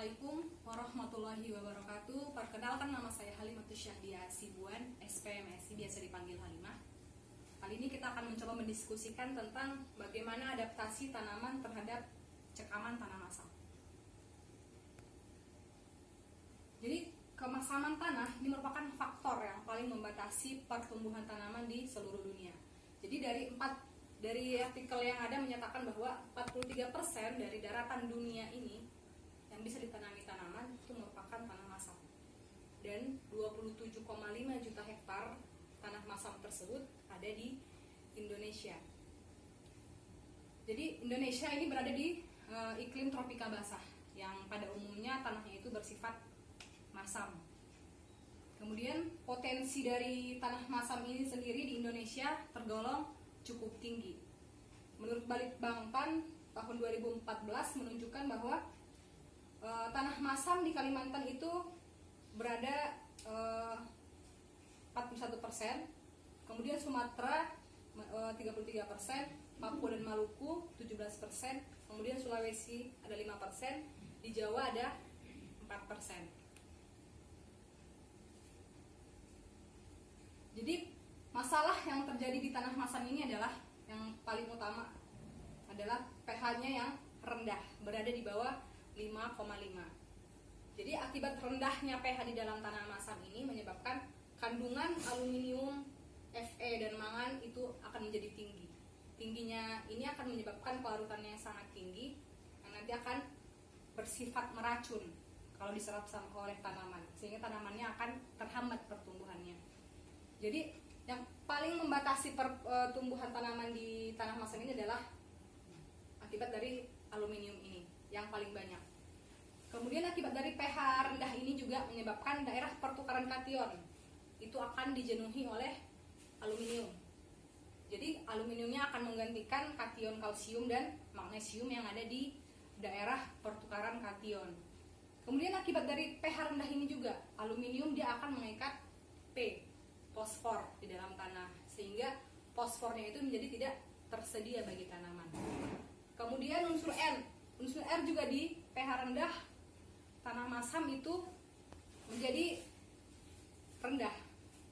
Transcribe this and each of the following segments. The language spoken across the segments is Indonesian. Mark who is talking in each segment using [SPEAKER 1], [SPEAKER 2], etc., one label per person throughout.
[SPEAKER 1] Assalamualaikum warahmatullahi wabarakatuh. Perkenalkan, nama saya Halimatus Syahdia Sibuan, SPMSI, biasa dipanggil Halimah. Kali ini kita akan mencoba mendiskusikan tentang bagaimana adaptasi tanaman terhadap cekaman tanah masam. Jadi kemasaman tanah ini merupakan faktor yang paling membatasi pertumbuhan tanaman di seluruh dunia. Jadi dari artikel yang ada menyatakan bahwa 43% dari daratan dunia ini yang bisa ditanami tanaman itu merupakan tanah masam. Dan 27,5 juta hektar tanah masam tersebut ada di Indonesia. Jadi Indonesia ini berada di iklim tropika basah yang pada umumnya tanahnya itu bersifat masam. Kemudian potensi dari tanah masam ini sendiri di Indonesia tergolong cukup tinggi. Menurut Balitbangtan tahun 2014 menunjukkan bahwa tanah masam di Kalimantan itu berada 41%, kemudian Sumatera 33%, Papua dan Maluku 17%, kemudian Sulawesi ada 5%, di Jawa ada 4%. Jadi masalah yang terjadi di tanah masam ini adalah yang paling utama adalah pH-nya yang rendah, berada di bawah 5,5. Jadi akibat rendahnya pH di dalam tanah masam ini menyebabkan kandungan aluminium, Fe dan mangan itu akan menjadi tinggi. Tingginya ini akan menyebabkan pelarutannya yang sangat tinggi yang nanti akan bersifat meracun kalau diserap oleh tanaman, sehingga tanamannya akan terhambat pertumbuhannya. Jadi yang paling membatasi pertumbuhan tanaman di tanah masam ini adalah akibat dari aluminium ini yang paling banyak. Kemudian akibat dari pH rendah ini juga menyebabkan daerah pertukaran kation itu akan dijenuhi oleh aluminium. Jadi aluminiumnya akan menggantikan kation kalsium dan magnesium yang ada di daerah pertukaran kation. Kemudian akibat dari pH rendah ini juga aluminium dia akan mengikat P, fosfor di dalam tanah, sehingga fosfornya itu menjadi tidak tersedia bagi tanaman. Kemudian unsur N, unsur R juga di pH rendah tanah masam itu menjadi rendah.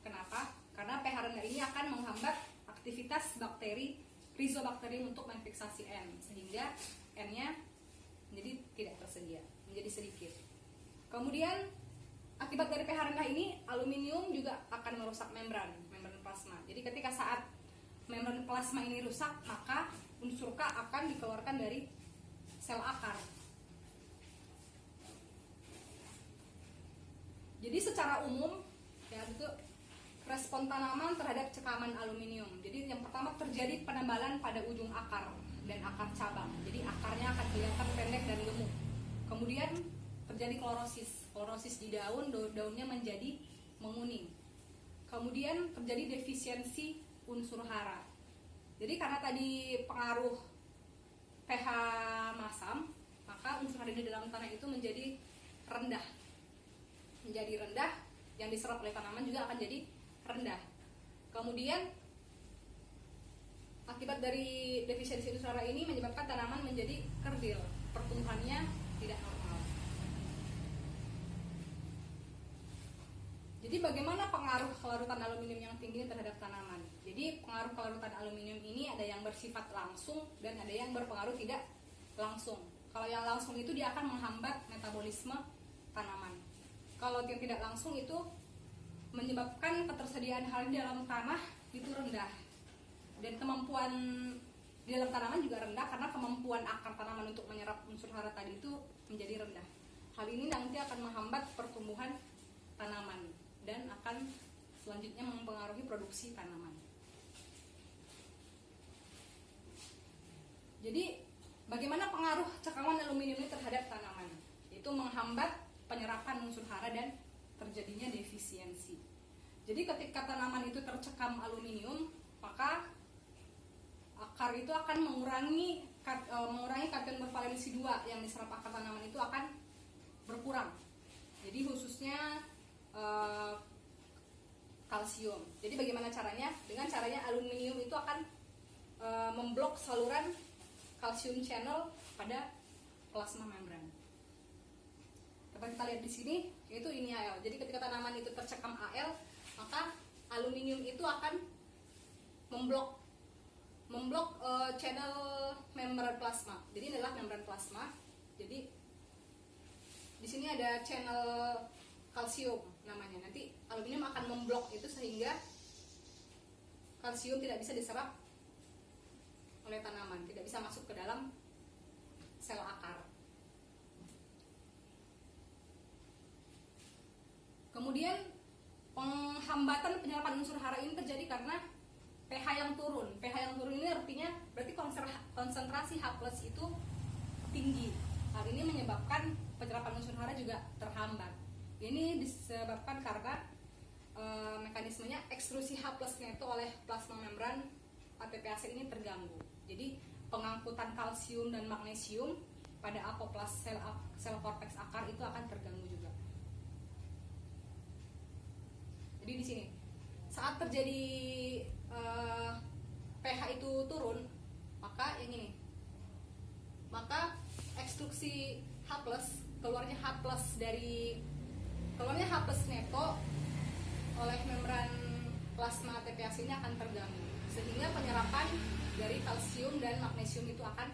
[SPEAKER 1] Kenapa? Karena pH rendah ini akan menghambat aktivitas bakteri Rhizobacterium untuk menfiksasi N, sehingga N-nya menjadi tidak tersedia, menjadi sedikit. Kemudian akibat dari pH rendah ini aluminium juga akan merusak membran plasma. Jadi ketika saat membran plasma ini rusak, maka unsur K akan dikeluarkan dari sel akar. Jadi secara umum ya itu respon tanaman terhadap cekaman aluminium. Jadi yang pertama terjadi penebalan pada ujung akar dan akar cabang. Jadi akarnya akan kelihatan pendek dan gemuk. Kemudian terjadi klorosis. Klorosis di daunnya menjadi menguning. Kemudian terjadi defisiensi unsur hara. Jadi karena tadi pengaruh pH masam, maka unsur hara di dalam tanah itu menjadi rendah. Yang diserap oleh tanaman juga akan jadi rendah. Kemudian akibat dari defisiensi unsur hara ini menyebabkan tanaman menjadi kerdil, pertumbuhannya tidak normal. Jadi bagaimana pengaruh kelarutan aluminium yang tinggi terhadap tanaman? Jadi pengaruh kelarutan aluminium ini ada yang bersifat langsung dan ada yang berpengaruh tidak langsung. Kalau yang langsung itu dia akan menghambat metabolisme tanaman. Kalau yang tidak langsung itu menyebabkan ketersediaan hara di dalam tanah itu rendah. Dan kemampuan di dalam tanaman juga rendah karena kemampuan akar tanaman untuk menyerap unsur hara tadi itu menjadi rendah. Hal ini nanti akan menghambat pertumbuhan tanaman dan akan selanjutnya mempengaruhi produksi tanaman. Jadi bagaimana pengaruh cekaman aluminium ini terhadap tanaman? Itu menghambat penyerapan unsur hara dan terjadinya defisiensi. Jadi ketika tanaman itu tercekam aluminium, maka akar itu akan mengurangi kation bervalensi 2 yang diserap akar tanaman itu akan berkurang. Jadi khususnya kalsium. Jadi bagaimana caranya? Dengan caranya aluminium itu akan memblok saluran kalsium channel pada plasma membran. bisa lihat di sini, yaitu ini Al. Jadi ketika tanaman itu tercekam Al, maka aluminium itu akan memblok channel membran plasma. Jadi ini adalah membran plasma. Jadi di sini ada channel kalsium namanya. Nanti aluminium akan memblok itu sehingga kalsium tidak bisa diserap oleh tanaman, tidak bisa masuk ke dalam sel akar. Kemudian penghambatan penyerapan unsur hara ini terjadi karena pH yang turun. pH yang turun ini artinya berarti konsentrasi H+ itu tinggi. Hal ini menyebabkan penyerapan unsur hara juga terhambat. Ini disebabkan karena mekanismenya ekstrusi H+ neto oleh plasma membran ATPase ini terganggu. Jadi pengangkutan kalsium dan magnesium pada apoplas sel korteks akar itu akan terganggu juga. Jadi di sini saat terjadi pH itu turun, maka yang ini, maka ekstruksi H+, keluarnya H+ neto oleh membran plasma ATPase ini akan terganggu, sehingga penyerapan dari kalsium dan magnesium itu akan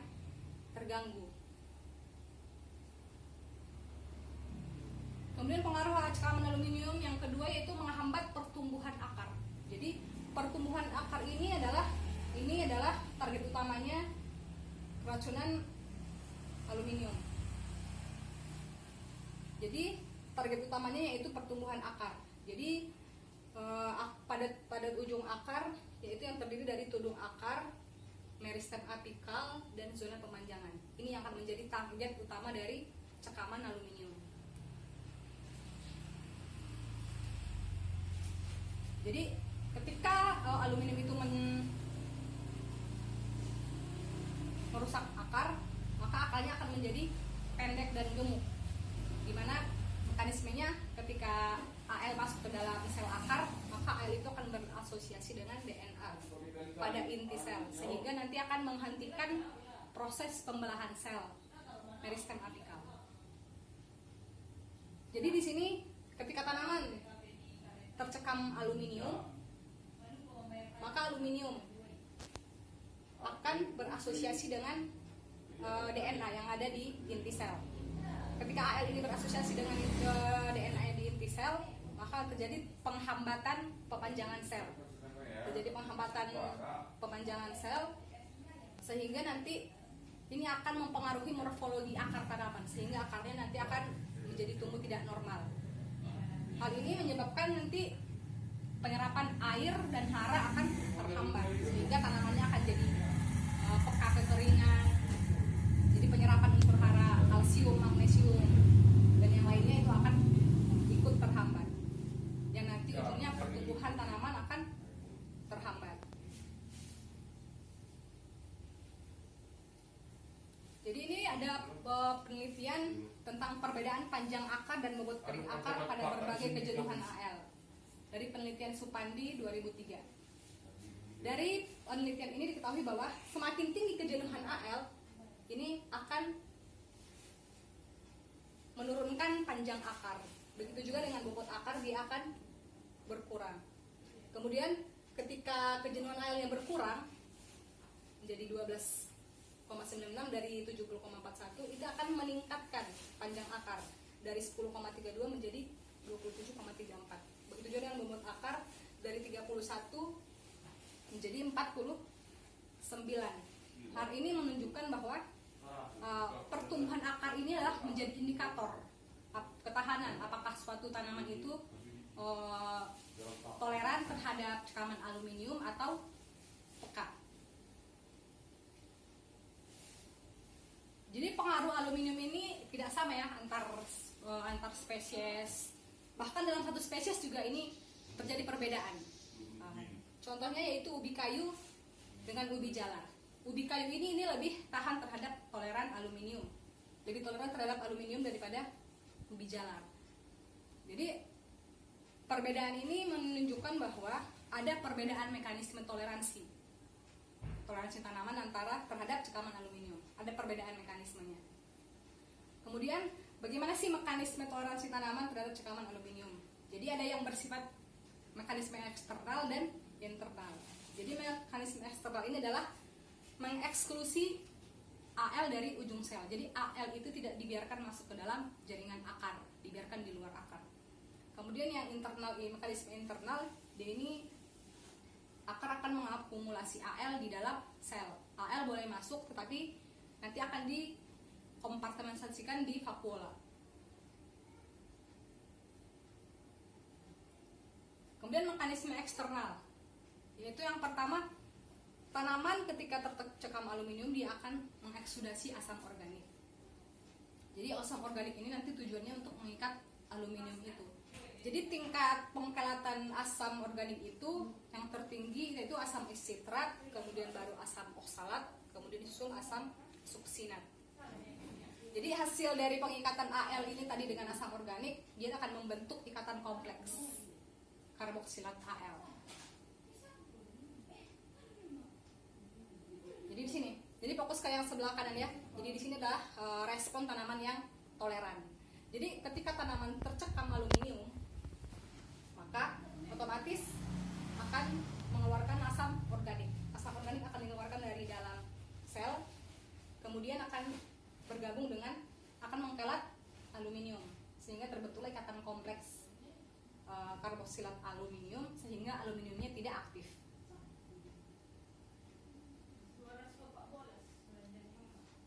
[SPEAKER 1] terganggu. Kemudian pengaruh cekaman aluminium yang kedua yaitu menghambat pertumbuhan akar. Jadi pertumbuhan akar ini adalah target utamanya keracunan aluminium. Jadi target utamanya yaitu pertumbuhan akar. Jadi pada ujung akar yaitu yang terdiri dari tudung akar, meristem apikal, dan zona pemanjangan. Ini yang akan menjadi target utama dari cekaman aluminium. Jadi ketika aluminium itu merusak akar, maka akarnya akan menjadi pendek dan gemuk. Dimana mekanismenya ketika Al masuk ke dalam sel akar, maka Al itu akan berasosiasi dengan DNA pada inti sel, sehingga nanti akan menghentikan proses pembelahan sel meristem apikal. Jadi di sini ketika tanaman tercekam aluminium, maka aluminium akan berasosiasi dengan DNA yang ada di inti sel. Ketika Al ini berasosiasi dengan DNA di inti sel, maka terjadi penghambatan pemanjangan sel. Terjadi penghambatan pemanjangan sel, sehingga nanti ini akan mempengaruhi morfologi akar tanaman, sehingga akarnya nanti akan menjadi tumbuh tidak normal. Hal ini menyebabkan nanti penyerapan air dan hara akan terhambat, sehingga tanamannya akan jadi peka kekeringan. Jadi penyerapan unsur hara, kalsium, magnesium, dan yang lainnya itu akan ikut terhambat. Dan nanti ujungnya pertumbuhan tanaman akan terhambat. Jadi ini ada penelitian tentang perbedaan panjang akar dan bobot kering akar pada berbagai kejenuhan Al dari penelitian Supandi 2003. Dari penelitian ini diketahui bahwa semakin tinggi kejenuhan Al, ini akan menurunkan panjang akar. Begitu juga dengan bobot akar, dia akan berkurang. Kemudian ketika kejenuhan Al yang berkurang menjadi 12,96 dari 70,41, itu akan meningkatkan panjang akar dari 10,32 menjadi 27,34. Begitu juga dengan bobot akar dari 31 menjadi 49. Hal ini menunjukkan bahwa pertumbuhan akar ini adalah menjadi indikator ketahanan apakah suatu tanaman itu toleran terhadap cekaman aluminium atau peka. Jadi pengaruh aluminium ini tidak sama ya antar spesies. Bahkan dalam satu spesies juga ini terjadi perbedaan. Contohnya yaitu ubi kayu dengan ubi jalar. Ubi kayu ini lebih tahan terhadap toleran aluminium. Lebih toleran terhadap aluminium daripada ubi jalar. Jadi perbedaan ini menunjukkan bahwa ada perbedaan mekanisme toleransi tanaman antara terhadap cekaman aluminium. Ada perbedaan mekanismenya. Kemudian bagaimana sih mekanisme toleransi tanaman terhadap cekaman aluminium? Jadi ada yang bersifat mekanisme eksternal dan internal. Jadi mekanisme eksternal ini adalah mengeksklusi Al dari ujung sel. Jadi Al itu tidak dibiarkan masuk ke dalam jaringan akar, dibiarkan di luar akar. Kemudian yang internal, mekanisme internal, dia ini akar akan mengakumulasi Al di dalam sel. Al boleh masuk, tetapi nanti akan dikompartementasikan di vakuola. Kemudian mekanisme eksternal, yaitu yang pertama, tanaman ketika tercekam aluminium dia akan mengeksudasi asam organik. Jadi asam organik ini nanti tujuannya untuk mengikat aluminium itu. Jadi tingkat pengkelatan asam organik itu yang tertinggi yaitu asam isitrat, kemudian baru asam oksalat, kemudian disusul asam suksinat. Jadi hasil dari pengikatan Al ini tadi dengan asam organik, dia akan membentuk ikatan kompleks karboksilat Al. Jadi di sini, jadi fokus ke yang sebelah kanan ya. Jadi di sini adalah respon tanaman yang toleran. Jadi ketika tanaman tercekam aluminium, maka otomatis akan mengeluarkan asam organik. Asam organik akan dikeluarkan dari dalam sel, kemudian akan bergabung dengan, akan mengkelat aluminium, sehingga terbentuklah ikatan kompleks karboksilat aluminium, sehingga aluminiumnya tidak aktif.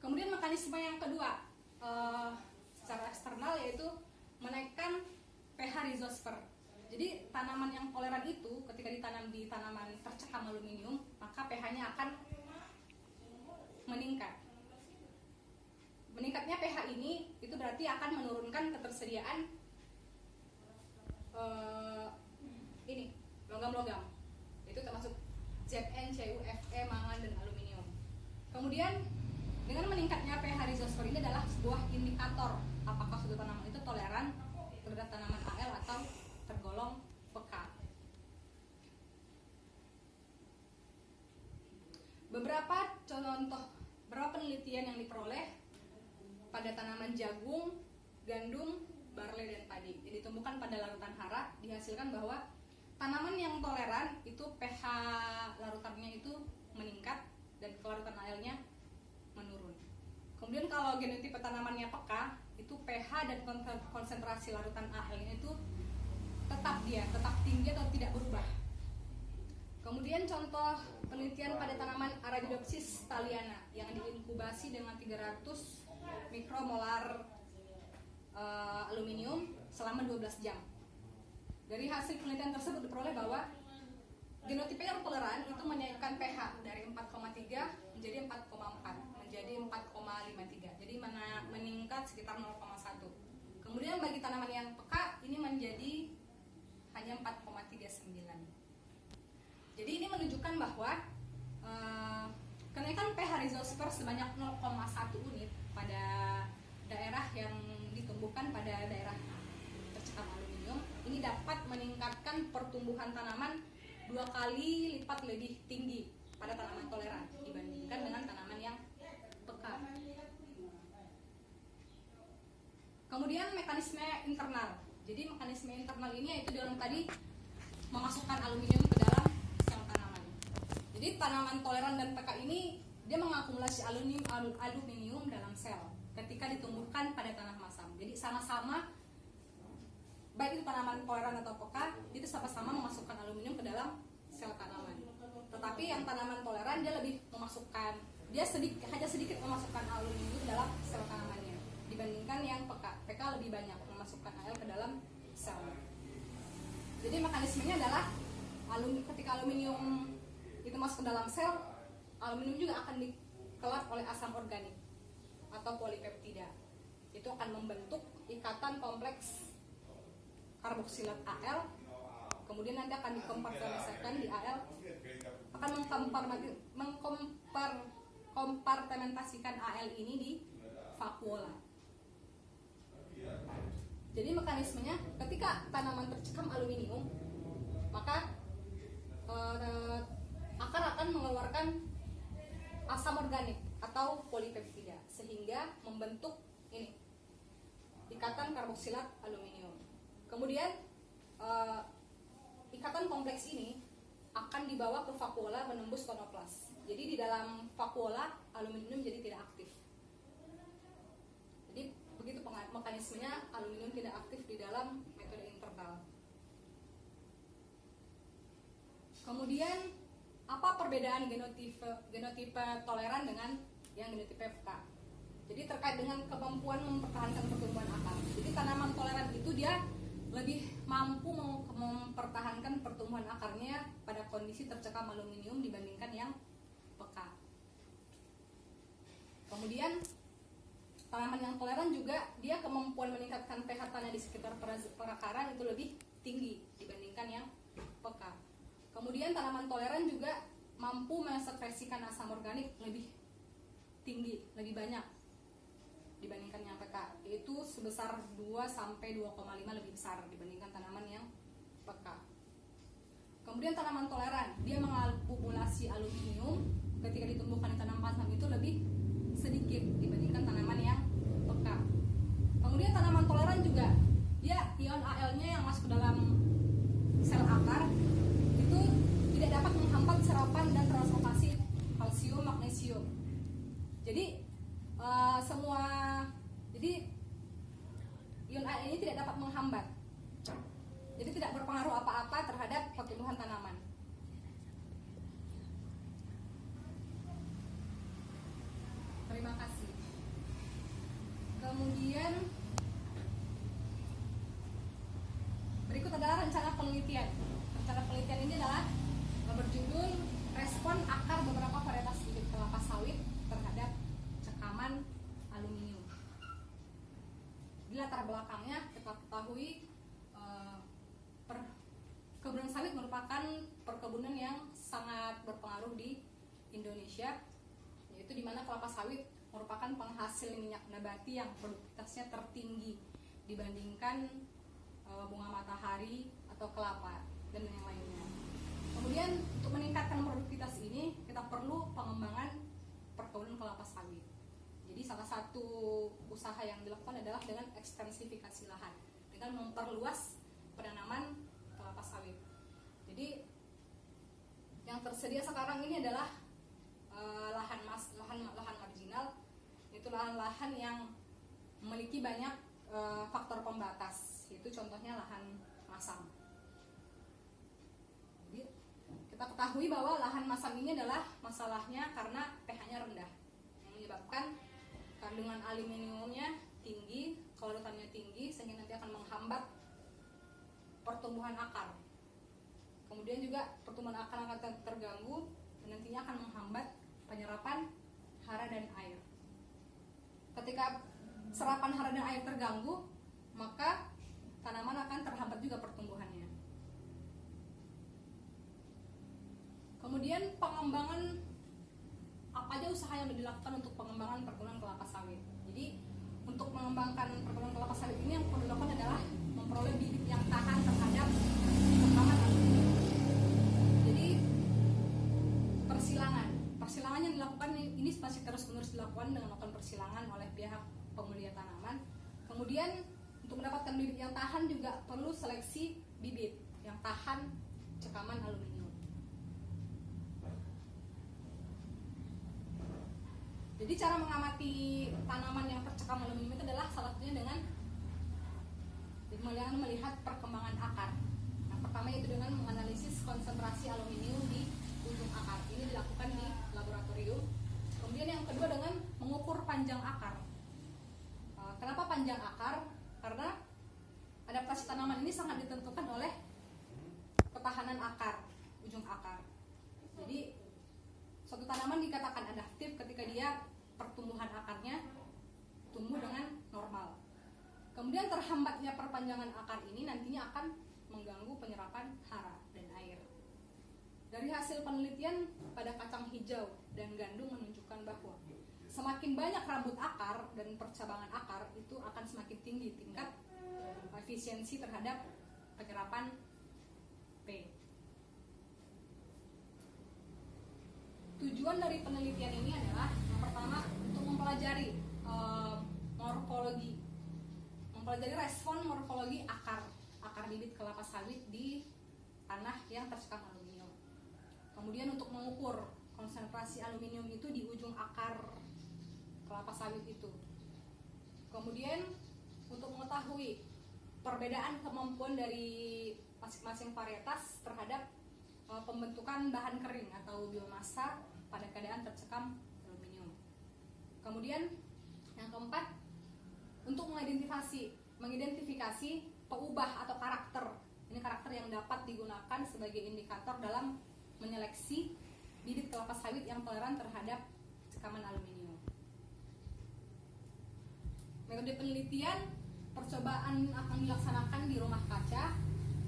[SPEAKER 1] Kemudian mekanisme yang kedua secara eksternal yaitu menaikkan pH rizosfer. Jadi tanaman yang toleran itu ketika ditanam di tanaman tercekam aluminium, maka pH-nya akan meningkat. Meningkatnya pH ini itu berarti akan menurunkan ketersediaan ini logam-logam. Itu termasuk Zn, Cu, Fe, mangan dan aluminium. Kemudian dengan meningkatnya pH rizosfer ini adalah sebuah indikator apakah suatu tanaman itu toleran terhadap tanaman Al atau tergolong peka. Beberapa penelitian yang diperoleh pada tanaman jagung, gandum, barley dan padi yang ditumbuhkan pada larutan hara dihasilkan bahwa tanaman yang toleran itu pH larutannya itu meningkat dan kelarutan Al-nya menurun. Kemudian kalau genotipe tanamannya peka, itu pH dan konsentrasi larutan Al-nya itu tetap tinggi atau tidak berubah. Kemudian contoh penelitian pada tanaman Arabidopsis thaliana yang diinkubasi dengan 300 mikromolar aluminium selama 12 jam. Dari hasil penelitian tersebut diperoleh bahwa genotipe yang toleran itu menaikkan pH dari 4,3 menjadi 4,4 menjadi 4,53. Jadi meningkat sekitar 0,1. Kemudian bagi tanaman yang peka ini menjadi hanya 4,39. Jadi ini menunjukkan bahwa kenaikan pH rizosfer sebanyak 0,1 unit pada daerah yang ditumbuhkan pada daerah tercekam aluminium ini dapat meningkatkan pertumbuhan tanaman 2 kali lipat lebih tinggi pada tanaman toleran dibandingkan dengan tanaman yang peka. Kemudian mekanisme internal. Jadi mekanisme internal ini yaitu dalam tadi memasukkan aluminium ke dalam sel tanaman. Jadi tanaman toleran dan peka ini dia mengakumulasi aluminium dalam sel ketika ditumbuhkan pada tanah masam. Jadi sama-sama baik itu tanaman toleran atau peka itu sama-sama memasukkan aluminium ke dalam sel tanaman. Tetapi yang tanaman toleran dia lebih memasukkan, hanya sedikit memasukkan aluminium ke dalam sel tanamannya dibandingkan yang peka. Peka lebih banyak memasukkan Al ke dalam sel. Jadi mekanismenya adalah ketika aluminium itu masuk ke dalam sel, aluminium juga akan dikelat oleh asam organik atau polipeptida. Itu akan membentuk ikatan kompleks karboksilat Al. Kemudian nanti akan dikompartementasikan di Al, akan mengkompartementasikan Al ini di vakuola. Jadi mekanismenya ketika tanaman tercekam aluminium, maka akar akan mengeluarkan asam organik atau polipeptida sehingga membentuk ini ikatan karboksilat aluminium. Kemudian ikatan kompleks ini akan dibawa ke vakuola menembus tonoplas. Jadi di dalam vakuola aluminium jadi tidak aktif. Jadi begitu mekanismenya, aluminium tidak aktif di dalam metode internal. Kemudian apa perbedaan genotipe toleran dengan yang genotipe FK? Jadi terkait dengan kemampuan mempertahankan pertumbuhan akar. Jadi tanaman toleran itu dia lebih mampu mempertahankan pertumbuhan akarnya pada kondisi tercekam aluminium dibandingkan yang peka. Kemudian tanaman yang toleran juga dia kemampuan meningkatkan pH tanah di sekitar perakaran itu lebih tinggi dibandingkan yang peka. Kemudian tanaman toleran juga mampu mensekresikan asam organik lebih tinggi, lebih banyak dibandingkan yang peka, yaitu sebesar 2 sampai 2,5 lebih besar dibandingkan tanaman yang peka. Kemudian tanaman toleran, dia mengakumulasi aluminium ketika ditumbuhkan di tanam pasang itu lebih sedikit dibandingkan tanaman yang peka. Kemudian tanaman toleran juga dia ion Al-nya yang masuk ke dalam sel akar itu tidak dapat menghambat serapan dan transportasi kalsium, magnesium. Jadi ion Al ini tidak dapat menghambat. Jadi tidak berpengaruh apa-apa terhadap pertumbuhan tanaman. Terima kasih. Kemudian berikut adalah rencana penelitian. Rencana penelitian ini adalah berjudul respon akar beberapa varietas bibit kelapa sawit terhadap cekaman aluminium. Di latar belakangnya kita ketahui kebunan sawit merupakan perkebunan yang sangat berpengaruh di Indonesia, yaitu di mana kelapa sawit merupakan penghasil minyak nabati yang produktivitasnya tertinggi dibandingkan bunga matahari atau kelapa dan yang lainnya. Kemudian untuk meningkatkan produktivitas ini kita perlu pengembangan perkebunan kelapa sawit. Jadi salah satu usaha yang dilakukan adalah dengan ekstensifikasi lahan, dengan memperluas penanaman kelapa sawit. Jadi yang tersedia sekarang ini adalah lahan marginal, itu lahan-lahan yang memiliki banyak faktor pembatas, yaitu contohnya lahan masam. Jadi kita ketahui bahwa lahan masam ini adalah masalahnya karena pH-nya rendah, yang menyebabkan kandungan aluminiumnya tinggi, kelarutannya tinggi, sehingga nanti akan menghambat pertumbuhan akar. Kemudian juga pertumbuhan akar akan terganggu dan nantinya akan menghambat penyerapan hara dan air. Ketika serapan hara dan air terganggu, maka tanaman akan terhambat juga pertumbuhannya. Kemudian pengembangan, apa aja usaha yang dilakukan untuk pengembangan perkebunan kelapa sawit. Jadi untuk mengembangkan perkebunan kelapa sawit ini yang perlu dilakukan adalah memperoleh bibit yang tahan terhadap cekaman aluminium. Jadi persilangan yang dilakukan ini masih terus-menerus dilakukan dengan melakukan persilangan oleh pihak pemulia tanaman. Kemudian untuk mendapatkan bibit yang tahan juga perlu seleksi bibit yang tahan cekaman aluminium. Jadi cara mengamati tanaman yang tercekam aluminium itu adalah salah satunya dengan melihat perkembangan akar. Yang pertama yaitu dengan menganalisis konsentrasi aluminium di ujung akar. Ini dilakukan di laboratorium. Kemudian yang kedua dengan mengukur panjang akar. Kenapa panjang akar? Karena adaptasi tanaman ini sangat ditentukan oleh ketahanan akar, ujung akar. Jadi suatu tanaman dikatakan adaptif ketika dia pertumbuhan akarnya tumbuh dengan normal. Kemudian terhambatnya perpanjangan akar ini nantinya akan mengganggu penyerapan hara dan air. Dari hasil penelitian pada kacang hijau dan gandum menunjukkan bahwa semakin banyak rambut akar dan percabangan akar itu akan semakin tinggi tingkat efisiensi terhadap penyerapan P. Tujuan dari penelitian ini adalah yang pertama untuk mempelajari Kalau dari respon morfologi akar bibit kelapa sawit di tanah yang tersekam aluminium. Kemudian untuk mengukur konsentrasi aluminium itu di ujung akar kelapa sawit itu. Kemudian untuk mengetahui perbedaan kemampuan dari masing-masing varietas terhadap pembentukan bahan kering atau biomasa pada keadaan tercekam aluminium. Kemudian yang keempat, untuk mengidentifikasi peubah atau karakter. Ini karakter yang dapat digunakan sebagai indikator dalam menyeleksi bibit kelapa sawit yang toleran terhadap cekaman aluminium. Metode penelitian, percobaan akan dilaksanakan di rumah kaca.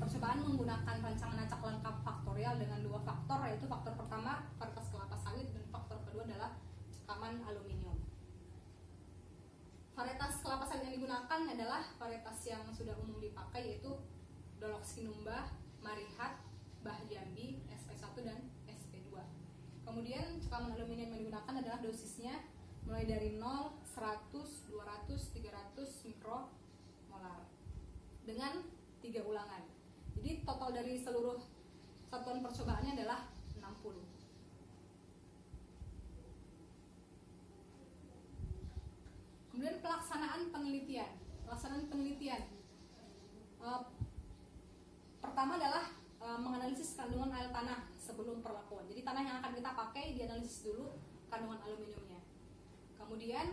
[SPEAKER 1] Percobaan menggunakan rancangan acak lengkap faktorial dengan 2 faktor, yaitu faktor pertama varietas kelapa sawit dan faktor kedua adalah cekaman aluminium. Varietas kelapa sawit yang digunakan adalah varietas yang sudah umum dipakai, yaitu Dolox Kinumba, Marihat, Bah Jambi, SP1 dan SP2. Kemudian cekaman aluminium yang digunakan adalah dosisnya mulai dari 0, 100, 200, 300 mikromolar dengan 3 ulangan. Jadi total dari seluruh satuan percobaannya adalah 60. Kemudian pelaksanaan penelitian. Pertama adalah menganalisis kandungan air tanah sebelum perlakuan. Jadi tanah yang akan kita pakai dianalisis dulu kandungan aluminiumnya. Kemudian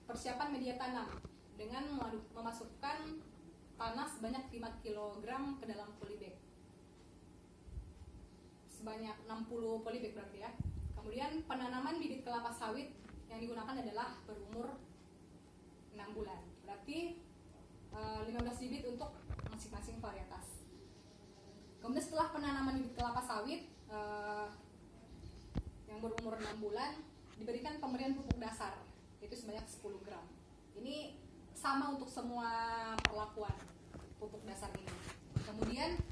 [SPEAKER 1] persiapan media tanam dengan memasukkan tanah sebanyak 5 kg ke dalam polybag. Sebanyak 60 polybag berarti ya. Kemudian penanaman bibit kelapa sawit yang digunakan adalah berumur 6 bulan. Berarti 15 bibit untuk masing-masing varietas. Kemudian setelah penanaman bibit kelapa sawit yang berumur 6 bulan, diberikan pemberian pupuk dasar, yaitu sebanyak 10 gram. Ini sama untuk semua perlakuan pupuk dasar ini. Kemudian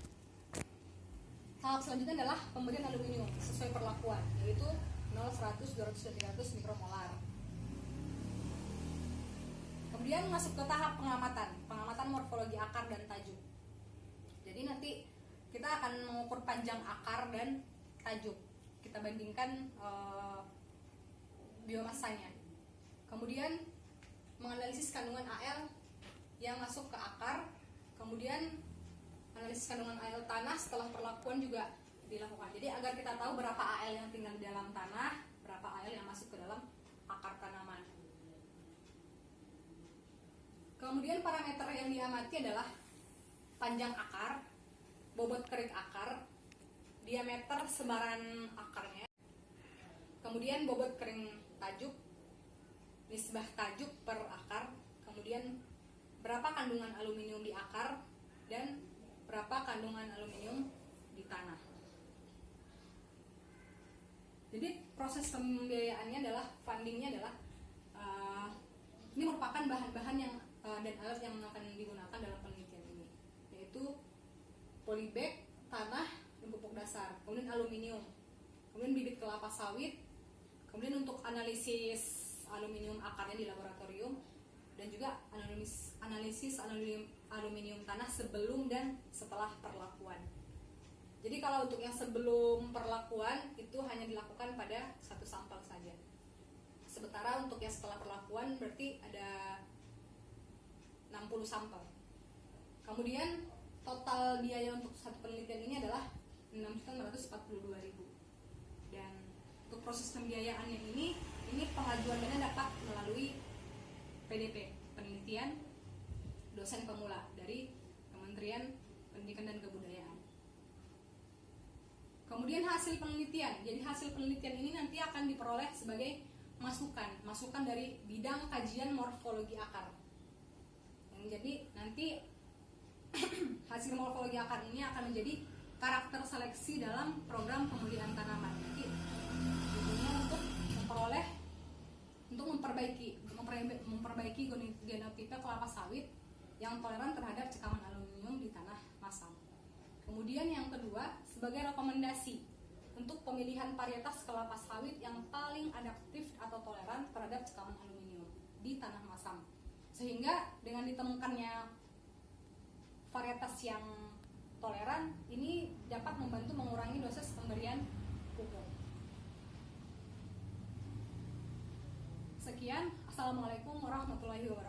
[SPEAKER 1] tahap selanjutnya adalah pemberian aluminium sesuai perlakuan, yaitu 0, 100, 200, dan 300 mikromolar. Kemudian masuk ke tahap pengamatan morfologi akar dan tajuk. Jadi nanti kita akan mengukur panjang akar dan tajuk. Kita bandingkan biomasanya. Kemudian menganalisis kandungan Al yang masuk ke akar. Kemudian analisis kandungan Al tanah setelah perlakuan juga dilakukan. Jadi agar kita tahu berapa Al yang tinggal di dalam tanah, berapa Al yang masuk ke dalam akar tanaman. Kemudian parameter yang diamati adalah panjang akar, bobot kering akar, diameter sebaran akarnya, kemudian bobot kering tajuk, nisbah tajuk per akar, kemudian berapa kandungan aluminium di akar, dan berapa kandungan aluminium di tanah. Jadi proses pembiayaannya adalah, fundingnya adalah ini merupakan bahan-bahan yang dan alat yang akan digunakan dalam penelitian ini, yaitu polybag, tanah, dan pupuk dasar, kemudian aluminium, kemudian bibit kelapa sawit, kemudian untuk analisis aluminium akarnya di laboratorium, dan juga analisis aluminium tanah sebelum dan setelah perlakuan. Jadi kalau untuk yang sebelum perlakuan itu hanya dilakukan pada 1 sampel saja. Sementara untuk yang setelah perlakuan berarti ada 60 sampel. Kemudian total biaya untuk satu penelitian ini adalah 6.942.000. Dan untuk proses pembiayaannya ini pengajuan dana dapat melalui PDP, penelitian dosen pemula dari Kementerian Pendidikan dan Kebudayaan. Kemudian hasil penelitian. Jadi hasil penelitian ini nanti akan diperoleh sebagai masukan dari bidang kajian morfologi akar. Jadi nanti hasil morfologi akar ini akan menjadi karakter seleksi dalam program pemulihan tanaman. Jadi tujuannya untuk memperbaiki genotipe kelapa sawit yang toleran terhadap cekaman aluminium di tanah masam. Kemudian yang kedua, sebagai rekomendasi untuk pemilihan varietas kelapa sawit yang paling adaptif atau toleran terhadap cekaman aluminium di tanah masam, Sehingga dengan ditemukannya varietas yang toleran, ini dapat membantu mengurangi dosis pemberian pupuk. Sekian, Assalamualaikum warahmatullahi wabarakatuh.